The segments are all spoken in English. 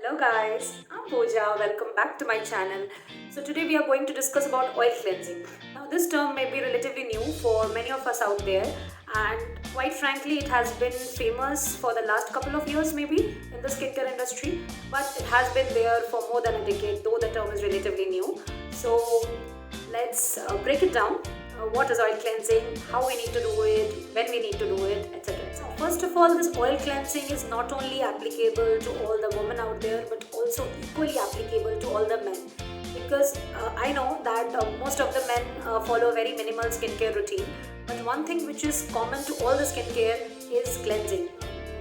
Hello guys, I'm Pooja. Welcome back to my channel. So today we are going to discuss about oil cleansing. Now this term may be relatively new for many of us out there, and quite frankly it has been famous for the last couple of years maybe in the skincare industry, but it has been there for more than a decade, though the term is relatively new. So let's break it down. What is oil cleansing, how we need to do it, when we need to do it, etc. So first of all, this oil cleansing is not only applicable to all the women out there but also equally applicable to all the men, because I know that most of the men follow a very minimal skincare routine, but one thing which is common to all the skincare is cleansing,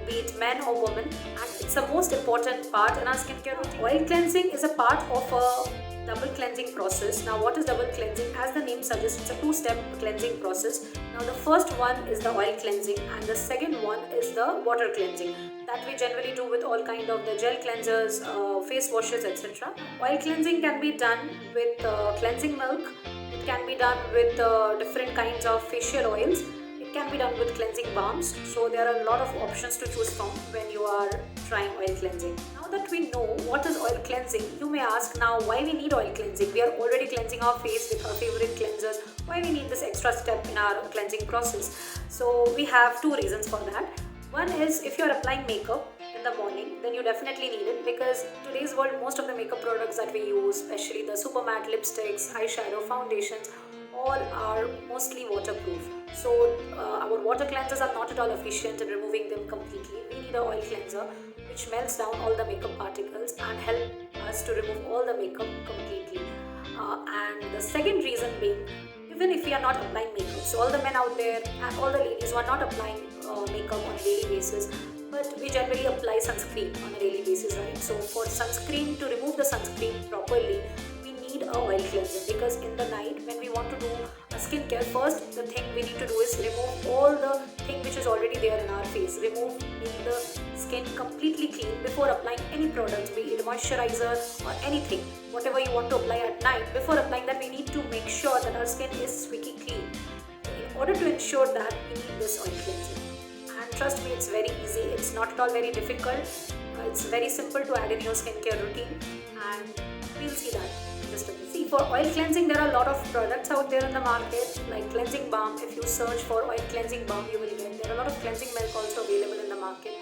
be it men or women, and it's the most important part in our skincare routine. Oil cleansing is a part of a double cleansing process. Now what is double cleansing? As the name suggests, it's a two-step cleansing process. Now the first one is the oil cleansing and the second one is the water cleansing that we generally do with all kind of the gel cleansers, face washes, etc. Oil cleansing can be done with cleansing milk. It can be done with different kinds of facial oils. It can be done with cleansing balms. So there are a lot of options to choose from when you are trying oil cleansing. Now that we know what is oil cleansing, you may ask now why we need oil cleansing. We are already cleansing our face with our favorite cleansers. Why we need this extra step in our cleansing process? So we have two reasons for that. One is if you are applying makeup in the morning, then you definitely need it, because today's world most of the makeup products that we use, especially the super matte lipsticks, eyeshadow, foundations, all are mostly waterproof. So our water cleansers are not at all efficient in removing them completely. We need an oil cleanser which melts down all the makeup particles and help us to remove all the makeup completely. And the second reason being, even if we are not applying makeup, so all the men out there and all the ladies who are not applying makeup on a daily basis, but we generally apply sunscreen on a daily basis, right? So for sunscreen, to remove the sunscreen properly, we need a oil cleanser, because in the night when we want to do a skincare, first the thing we need to do is remove all the thing which is already there in our face, make the skin completely clean before applying any products, be it moisturizer or anything, whatever you want to apply at night. Before applying that, we need to make sure that our skin is squeaky clean. In order to ensure that, we need this oil cleansing. And trust me, it's very easy. It's not at all very difficult. It's very simple to add in your skincare routine, and we'll see that in just a bit. See, for oil cleansing, there are a lot of products out there in the market, like cleansing balm. If you search for oil cleansing balm, you will get there are a lot of cleansing milk also available in the market,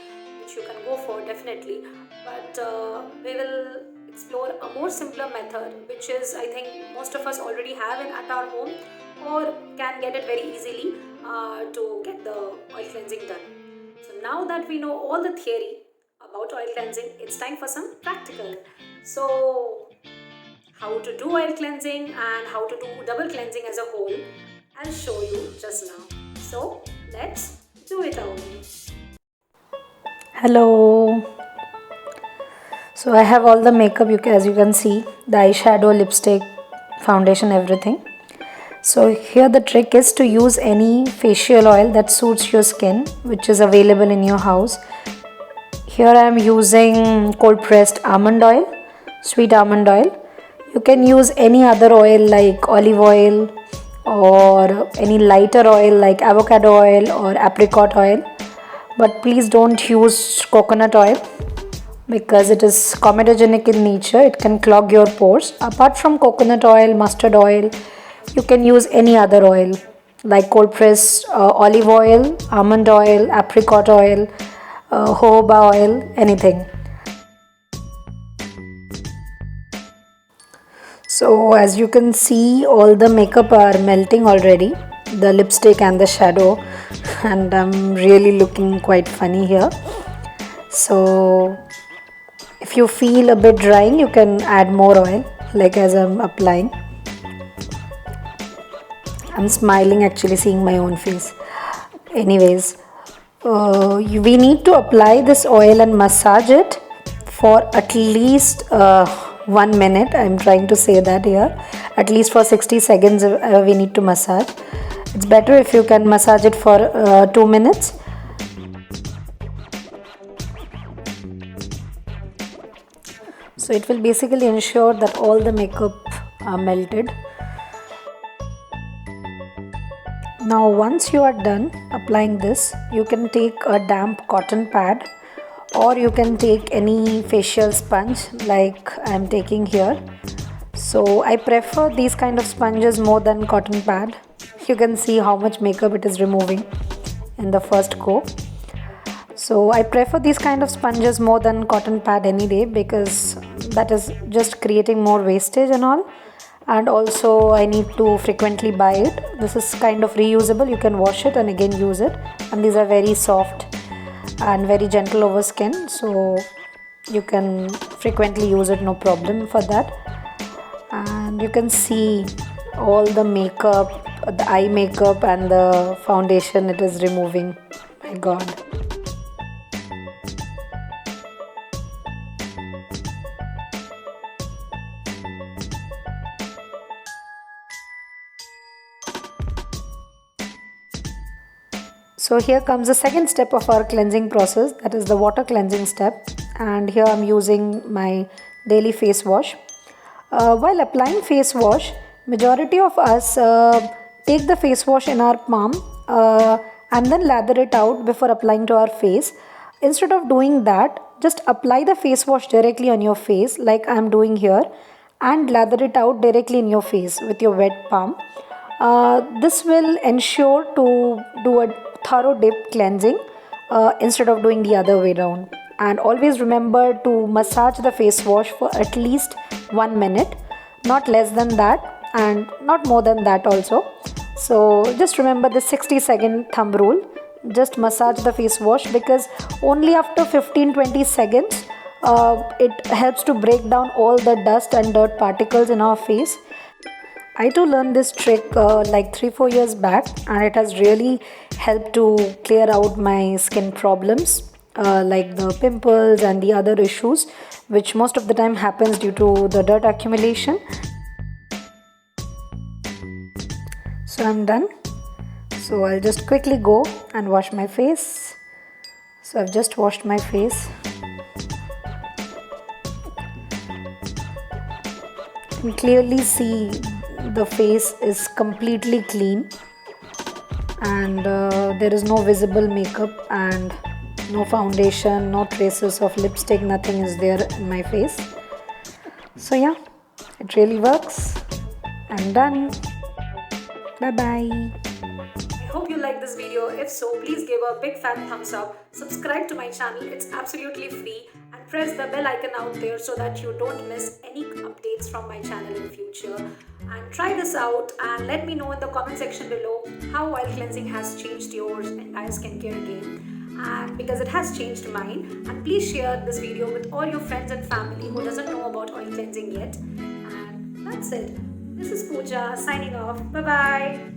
which you can go for definitely. But we will explore a more simpler method, which is, I think, most of us already have it at our home or can get it very easily to get the oil cleansing done. So now that we know all the theory about oil cleansing, it's time for some practical. So how to do oil cleansing and how to do double cleansing as a whole, I'll show you just now. So let's do it our way. Hello. So I have all the makeup, as you can see, the eyeshadow, lipstick, foundation, everything. So here the trick is to use any facial oil that suits your skin, which is available in your house. Here I am using cold pressed almond oil, sweet almond oil. You can use any other oil like olive oil or any lighter oil like avocado oil or apricot oil, but please don't use coconut oil because it is comedogenic in nature. It can clog your pores. Apart from coconut oil, mustard oil, you can use any other oil like cold pressed olive oil, almond oil, apricot oil, jojoba oil, anything. So as you can see, all the makeup are melting already, the lipstick and the shadow, and I'm really looking quite funny here. So if you feel a bit drying, you can add more oil, like as I'm applying. I'm smiling actually seeing my own face. Anyways, we need to apply this oil and massage it for at least 1 minute. I'm trying to say that here. At least for 60 seconds we need to massage. It's better if you can massage it for 2 minutes. So it will basically ensure that all the makeup are melted. Now once you are done applying this, you can take a damp cotton pad or you can take any facial sponge like I am taking here. So I prefer these kind of sponges more than cotton pad. You can see how much makeup it is removing in the first go. So I prefer these kind of sponges more than cotton pad any day, because that is just creating more wastage and all. And also I need to frequently buy it. This is kind of reusable. You can wash it and again use it. And these are very soft and very gentle over skin. So you can frequently use it, no problem for that. And you can see all the makeup, the eye makeup and the foundation it is removing. My god. So here comes the second step of our cleansing process, that is the water cleansing step. And here I'm using my daily face wash. While applying face wash, majority of us take the face wash in our palm and then lather it out before applying to our face. Instead of doing that, just apply the face wash directly on your face like I'm doing here, and lather it out directly in your face with your wet palm. This will ensure to do a thorough deep cleansing instead of doing the other way around. And always remember to massage the face wash for at least 1 minute, not less than that and not more than that also. So just remember the 60-second thumb rule. Just massage the face wash, because only after 15-20 seconds it helps to break down all the dust and dirt particles in our face. I too learned this trick like 3-4 years back, and it has really helped to clear out my skin problems like the pimples and the other issues, which most of the time happens due to the dirt accumulation. So I'm done. So I'll just quickly go and wash my face. So I've just washed my face. You can clearly see the face is completely clean, and there is no visible makeup and no foundation, no traces of lipstick, nothing is there in my face. So yeah, it really works. I'm done. Bye bye. I hope you like this video. If so, please give a big fat thumbs up. Subscribe to my channel, it's absolutely free, and press the bell icon out there so that you don't miss any updates from my channel in future. And try this out and let me know in the comment section below how oil cleansing has changed yours entire skincare game, and because it has changed mine. And please share this video with all your friends and family who doesn't know about oil cleansing yet. And that's it. This is Pooja signing off. Bye bye.